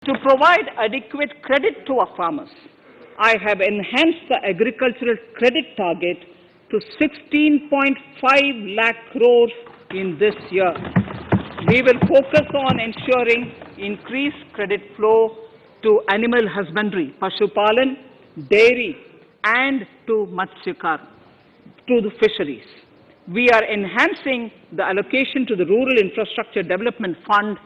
To provide adequate credit to our farmers, I have enhanced the agricultural credit target to 16.5 lakh crores in this year. We will focus on ensuring increased credit flow to animal husbandry, Pashupalan, dairy, and to Matsyakar, to the fisheries. We are enhancing the allocation to the Rural Infrastructure Development Fund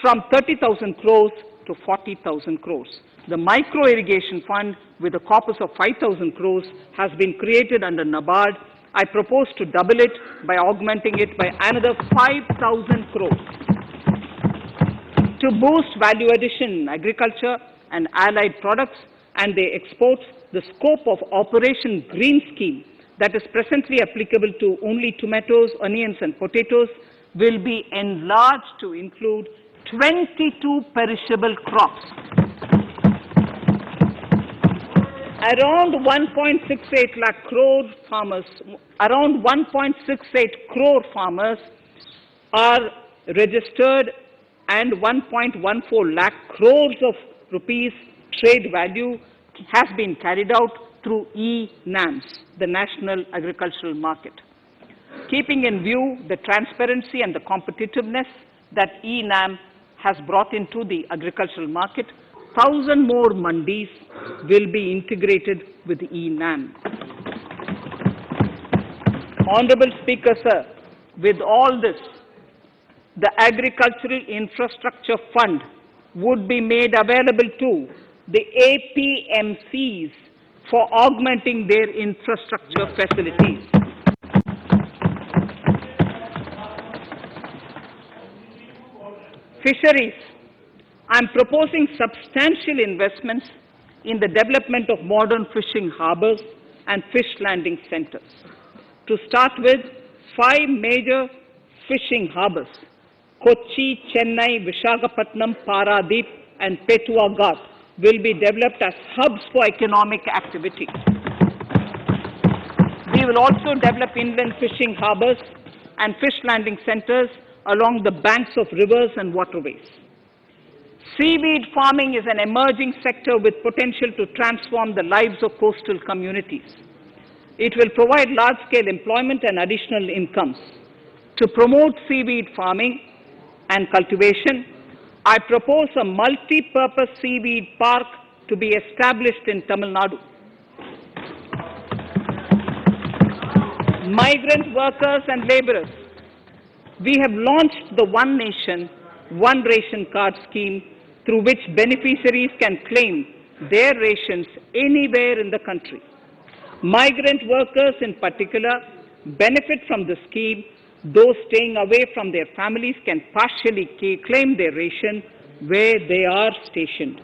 from 30,000 crores to 40,000 crores. The Micro Irrigation Fund, with a corpus of 5,000 crores, has been created under NABARD. I propose to double it by augmenting it by another 5,000 crores. To boost value addition in agriculture and allied products and their exports, the scope of Operation Green Scheme that is presently applicable to only tomatoes, onions, and potatoes will be enlarged to include 22 perishable crops. Around 1.68 lakh crore farmers, around 1.68 crore farmers are registered, and 1.14 lakh crores of rupees trade value has been carried out through e-NAMs, the National Agricultural Market. Keeping in view the transparency and the competitiveness that e-NAM has brought into the agricultural market, 1,000 more mandis will be integrated with e-NAM. Honorable Speaker, sir, with all this, the Agricultural Infrastructure Fund would be made available to the APMCs for augmenting their infrastructure facilities. Fisheries. I am proposing substantial investments in the development of modern fishing harbors and fish landing centers. To start with, 5 major fishing harbors, Kochi, Chennai, Visakhapatnam, Paradip, and Petua Ghat, will be developed as hubs for economic activity. We will also develop inland fishing harbors and fish landing centers along the banks of rivers and waterways. Seaweed farming is an emerging sector with potential to transform the lives of coastal communities. It will provide large-scale employment and additional incomes. To promote seaweed farming and cultivation, I propose a multi-purpose seaweed park to be established in Tamil Nadu. Migrant workers and laborers. We have launched the One Nation, One Ration Card scheme, through which beneficiaries can claim their rations anywhere in the country. Migrant workers in particular benefit from the scheme. Those staying away from their families can partially claim their ration where they are stationed,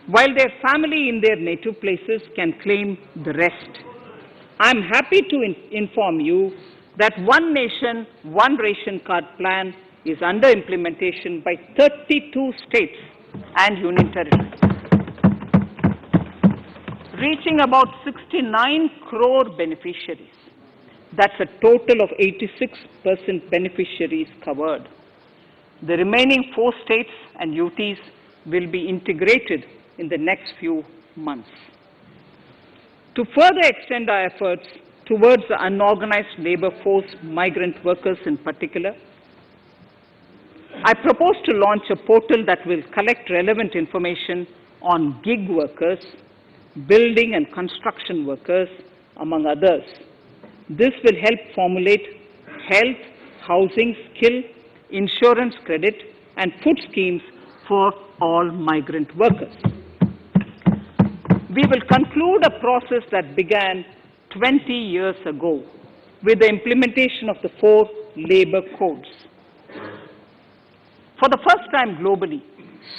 while their family in their native places can claim the rest. I am happy to inform you that One Nation, One Ration Card plan is under implementation by 32 states and union territories, reaching about 69 crore beneficiaries. That's a total of 86% beneficiaries covered. The remaining 4 states and UTs will be integrated in the next few months. To further extend our efforts towards the unorganized labor force, migrant workers in particular, I propose to launch a portal that will collect relevant information on gig workers, building and construction workers, among others. This will help formulate health, housing, skill, insurance credit, and food schemes for all migrant workers. We will conclude a process that began 20 years ago with the implementation of the 4 labor codes. For the first time globally,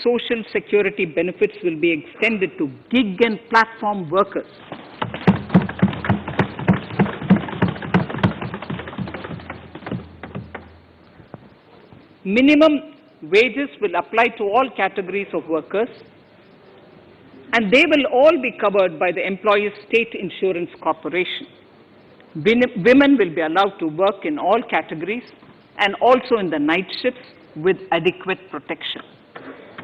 social security benefits will be extended to gig and platform workers. Minimum wages will apply to all categories of workers, and they will all be covered by the Employees State Insurance Corporation. Women will be allowed to work in all categories and also in the night shifts with adequate protection.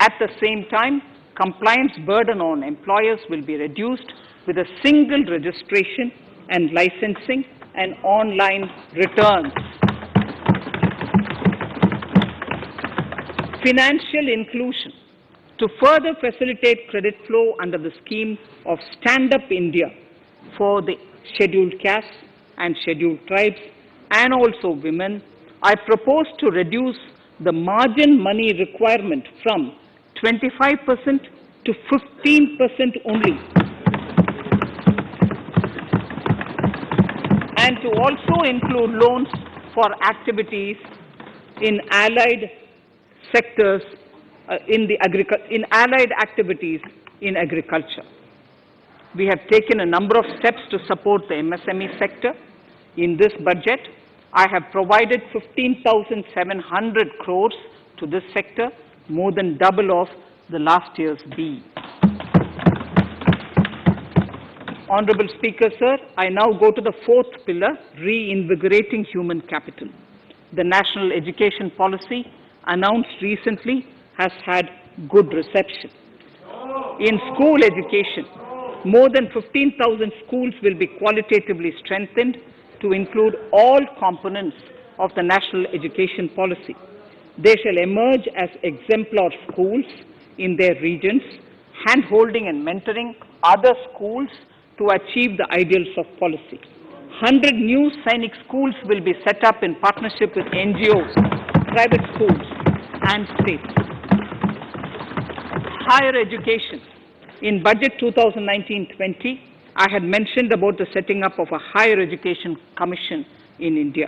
At the same time, compliance burden on employers will be reduced with a single registration and licensing and online returns. Financial inclusion. To further facilitate credit flow under the scheme of Stand Up India for the scheduled castes and scheduled tribes and also women, I propose to reduce the margin money requirement from 25% to 15% only, and to also include loans for activities in allied sectors in allied activities in agriculture. We have taken a number of steps to support the MSME sector. In this budget, I have provided 15,700 crores to this sector, more than double of the last year's B. Honorable Speaker, sir, I now go to the fourth pillar, reinvigorating human capital. The national education policy announced recently has had good reception. In school education, more than 15,000 schools will be qualitatively strengthened to include all components of the national education policy. They shall emerge as exemplar schools in their regions, hand-holding and mentoring other schools to achieve the ideals of policy. 100 new Sainik Schools will be set up in partnership with NGOs, private schools, and states. Higher education. In Budget 2019-20, I had mentioned about the setting up of a higher education commission in India.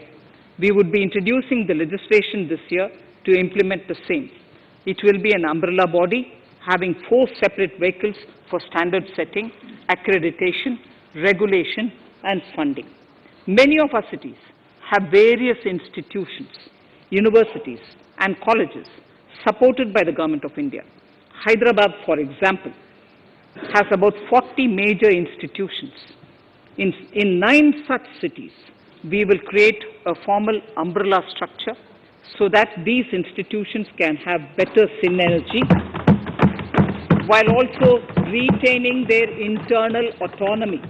We would be introducing the legislation this year to implement the same. It will be an umbrella body having 4 separate vehicles for standard setting, accreditation, regulation, and funding. Many of our cities have various institutions, universities, and colleges supported by the Government of India. Hyderabad, for example, has about 40 major institutions. In 9 such cities, we will create a formal umbrella structure so that these institutions can have better synergy while also retaining their internal autonomy.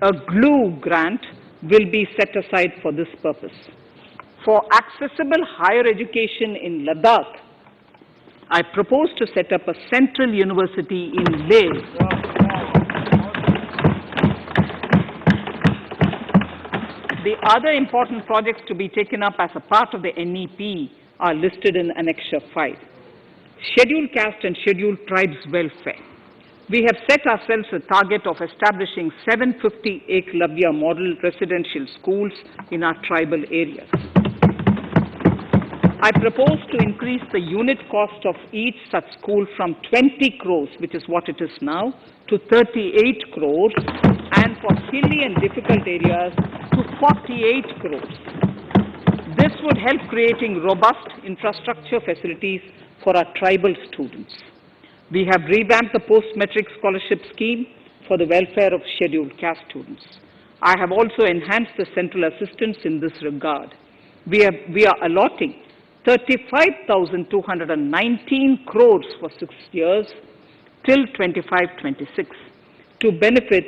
A glue grant will be set aside for this purpose. For accessible higher education in Ladakh, I propose to set up a central university in Leh. The other important projects to be taken up as a part of the NEP are listed in Annexure 5. Scheduled caste and scheduled tribes welfare. We have set ourselves a target of establishing 750 Eklavya model residential schools in our tribal areas. I propose to increase the unit cost of each such school from 20 crores, which is what it is now, to 38 crores, and for hilly and difficult areas to 48 crores. This would help creating robust infrastructure facilities for our tribal students. We have revamped the post-metric scholarship scheme for the welfare of scheduled caste students. I have also enhanced the central assistance in this regard. We are allotting 35,219 crores for 6 years till 25-26 to benefit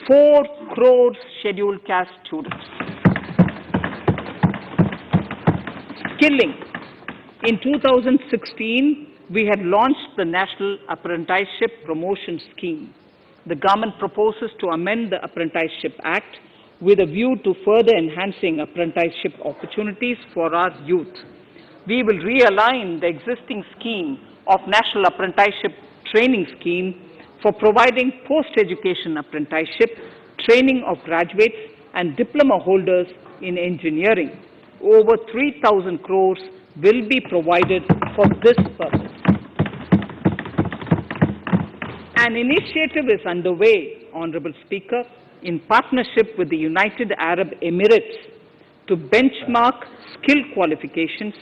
4 crores scheduled caste students. Skilling. In 2016, we had launched the National Apprenticeship Promotion Scheme. The government proposes to amend the Apprenticeship Act with a view to further enhancing apprenticeship opportunities for our youth. We will realign the existing scheme of National Apprenticeship Training Scheme for providing post-education apprenticeship training of graduates and diploma holders in engineering. Over 3,000 crores will be provided for this purpose. An initiative is underway, Honorable Speaker, in partnership with the United Arab Emirates to benchmark skill qualifications,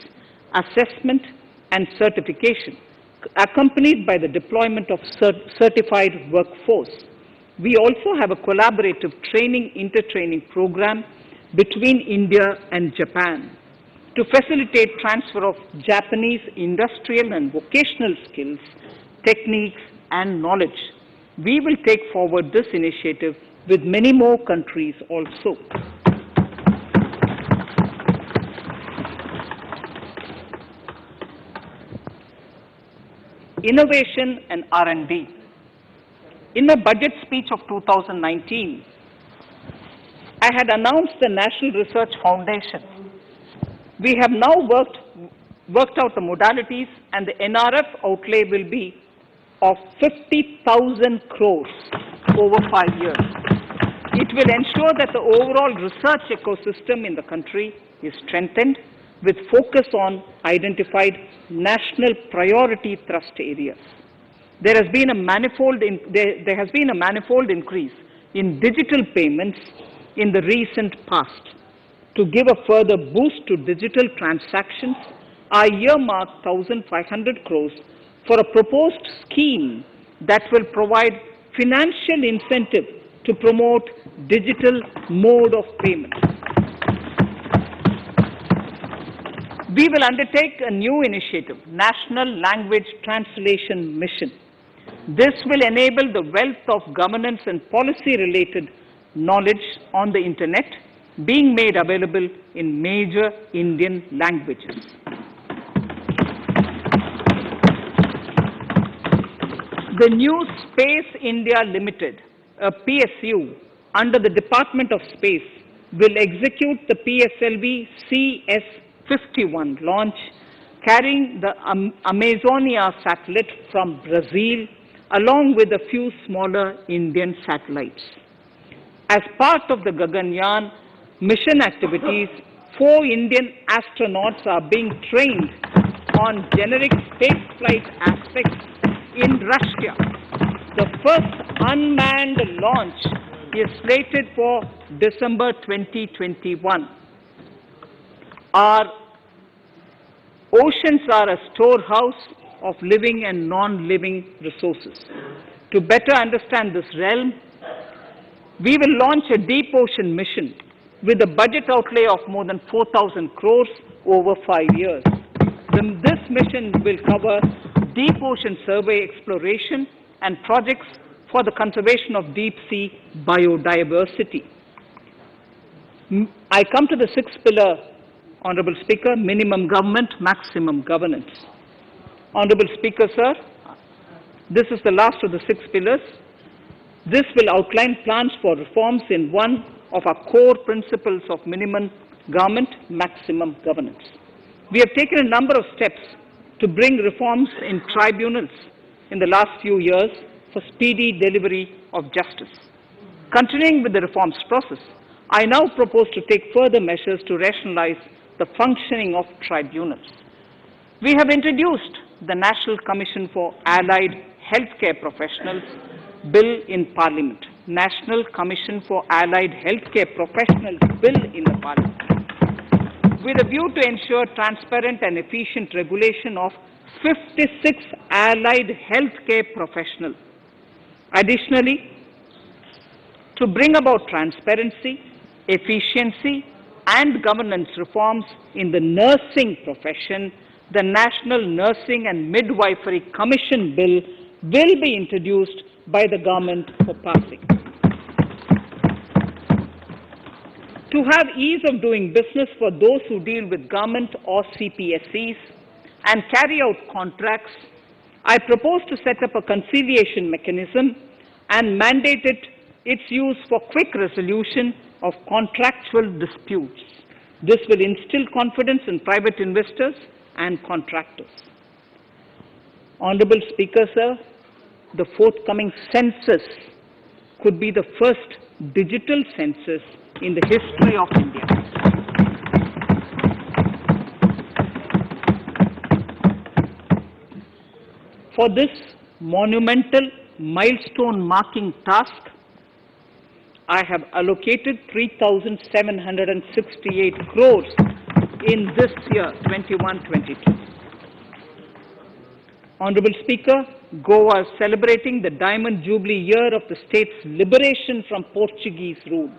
assessment and certification, accompanied by the deployment of certified workforce. We also have a collaborative training, intertraining program between India and Japan. to facilitate transfer of Japanese industrial and vocational skills, techniques, and knowledge. We will take forward this initiative with many more countries also. Innovation and R&D. In my budget speech of 2019, I had announced the National Research Foundation. We have now worked out the modalities, and the NRF outlay will be of 50,000 crores over 5 years. It will ensure that the overall research ecosystem in the country is strengthened with focus on identified national priority thrust areas. There has been a manifold increase in digital payments in the recent past. To give a further boost to digital transactions, I earmarked 1,500 crores for a proposed scheme that will provide financial incentive to promote digital mode of payment. We will undertake a new initiative, National Language Translation Mission. This will enable the wealth of governance and policy-related knowledge on the internet being made available in major Indian languages. The new Space India Limited, a PSU, under the Department of Space, will execute the PSLV CS-51 launch, carrying the Amazonia satellite from Brazil, along with a few smaller Indian satellites. As part of the Gaganyaan mission activities, 4 Indian astronauts are being trained on generic spaceflight aspects in Russia. The first unmanned launch is slated for December 2021. Our oceans are a storehouse of living and non-living resources. To better understand this realm, we will launch a deep ocean mission with a budget outlay of more than 4,000 crores over 5 years. This mission will cover deep ocean survey exploration and projects for the conservation of deep sea biodiversity. I come to the 6th pillar, Honorable Speaker, minimum government, maximum governance. Honorable Speaker, sir, this is the last of the 6 pillars. This will outline plans for reforms in one of our core principles of minimum government, maximum governance. We have taken a number of steps to bring reforms in tribunals in the last few years for speedy delivery of justice. Continuing with the reforms process, I now propose to take further measures to rationalize the functioning of tribunals. We have introduced the National Commission for Allied Healthcare Professionals Bill in Parliament. National Commission for Allied Healthcare Professionals Bill in the Parliament, with a view to ensure transparent and efficient regulation of 56 allied healthcare professionals. Additionally, to bring about transparency, efficiency, and governance reforms in the nursing profession, the National Nursing and Midwifery Commission Bill will be introduced by the government for passing. To have ease of doing business for those who deal with government or CPSEs and carry out contracts, I propose to set up a conciliation mechanism and mandate its use for quick resolution of contractual disputes. This will instill confidence in private investors and contractors. Honorable Speaker, sir, the forthcoming census could be the first digital census in the history of India. For this monumental milestone marking task, I have allocated 3,768 crores in this year, 21-22. Honorable Speaker, Goa is celebrating the Diamond Jubilee year of the state's liberation from Portuguese rule.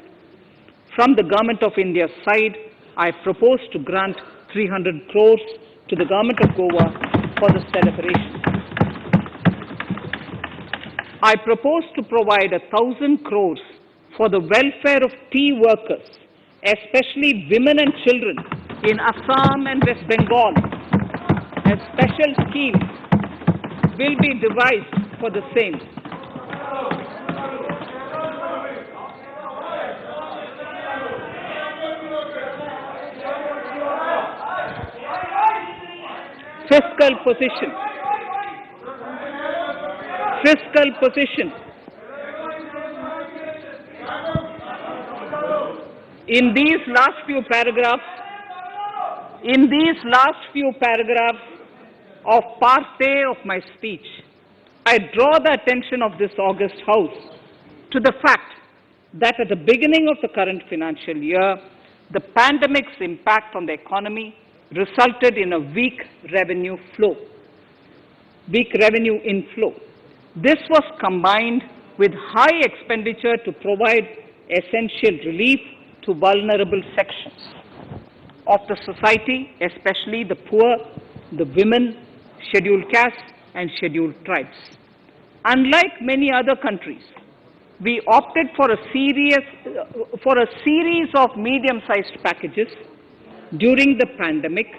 From the Government of India's side, I propose to grant 300 crores to the Government of Goa for the celebration. I propose to provide 1,000 crores for the welfare of tea workers, especially women and children in Assam and West Bengal. A special scheme will be devised for the same. Fiscal position. Fiscal position. In these last few paragraphs of part A of my speech, I draw the attention of this august House to the fact that at the beginning of the current financial year, the pandemic's impact on the economy resulted in a weak revenue inflow. This was combined with high expenditure to provide essential relief to vulnerable sections of the society, especially the poor, the women, scheduled castes, and scheduled tribes. Unlike many other countries, we opted for a series of medium-sized packages during the pandemic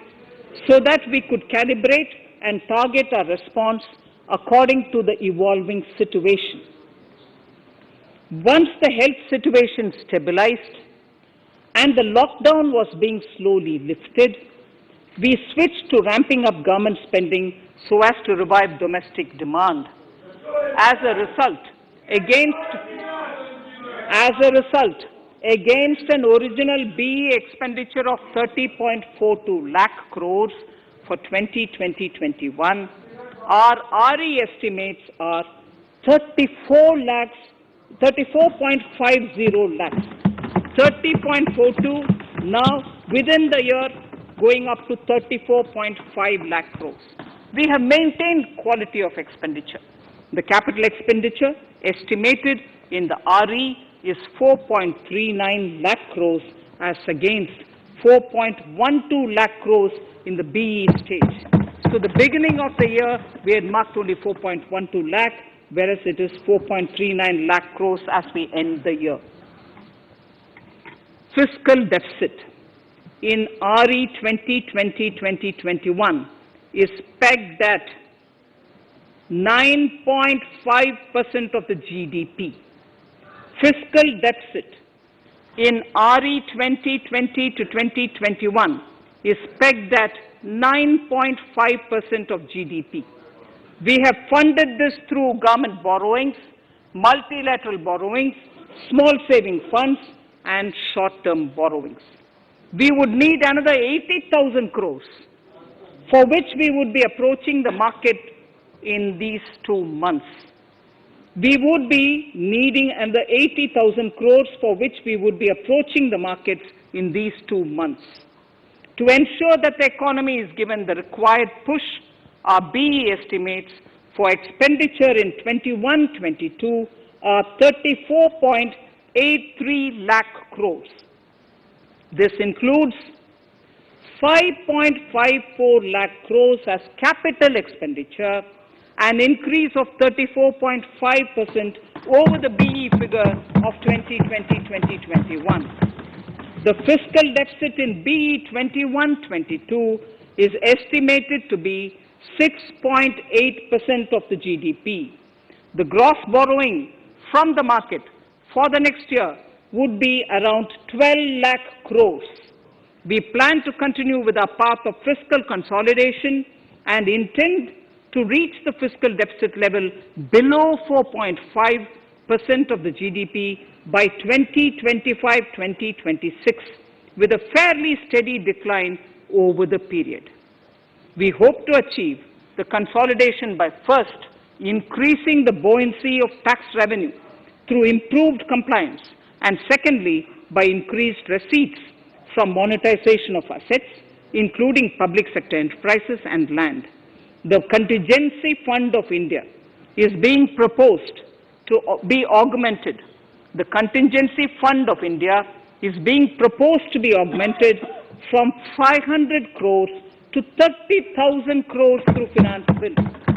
so that we could calibrate and target our response according to the evolving situation. Once the health situation stabilized and the lockdown was being slowly lifted, we switched to ramping up government spending so as to revive domestic demand. As a result, against an original BE expenditure of 30.42 lakh crores for 2020-21, our RE estimates are 34.50 lakhs, 30.42 now within the year going up to 34.5 lakh crores. We have maintained quality of expenditure. The capital expenditure estimated in the RE is 4.39 lakh crores as against 4.12 lakh crores in the BE stage. So the beginning of the year, we had marked only 4.12 lakh, whereas it is 4.39 lakh crores as we end the year. Fiscal deficit in RE 2020-2021 is pegged at 9.5% of the GDP. Fiscal deficit in RE 2020-2021 is pegged at 9.5% of GDP. We have funded this through government borrowings, multilateral borrowings, small saving funds, and short-term borrowings. We would need another 80,000 crores, for which we would be approaching the market in these 2 months. We would be needing another 80,000 crores, for which we would be approaching the markets in these 2 months. To ensure that the economy is given the required push, our BE estimates for expenditure in 21-22 are 34.83 lakh crores. This includes 5.54 lakh crores as capital expenditure, an increase of 34.5% over the BE figure of 2020-2021. The fiscal deficit in BE 21-22 is estimated to be 6.8% of the GDP. The gross borrowing from the market for the next year would be around 12 lakh crores. We plan to continue with our path of fiscal consolidation and intend to reach the fiscal deficit level below 4.5% of the GDP by 2025-2026, with a fairly steady decline over the period. We hope to achieve the consolidation by first increasing the buoyancy of tax revenue through improved compliance, and secondly, by increased receipts from monetization of assets, including public sector enterprises and land. The Contingency Fund of India is being proposed to be augmented. The Contingency Fund of India is being proposed to be augmented from 500 crores to 30,000 crores through finance bill.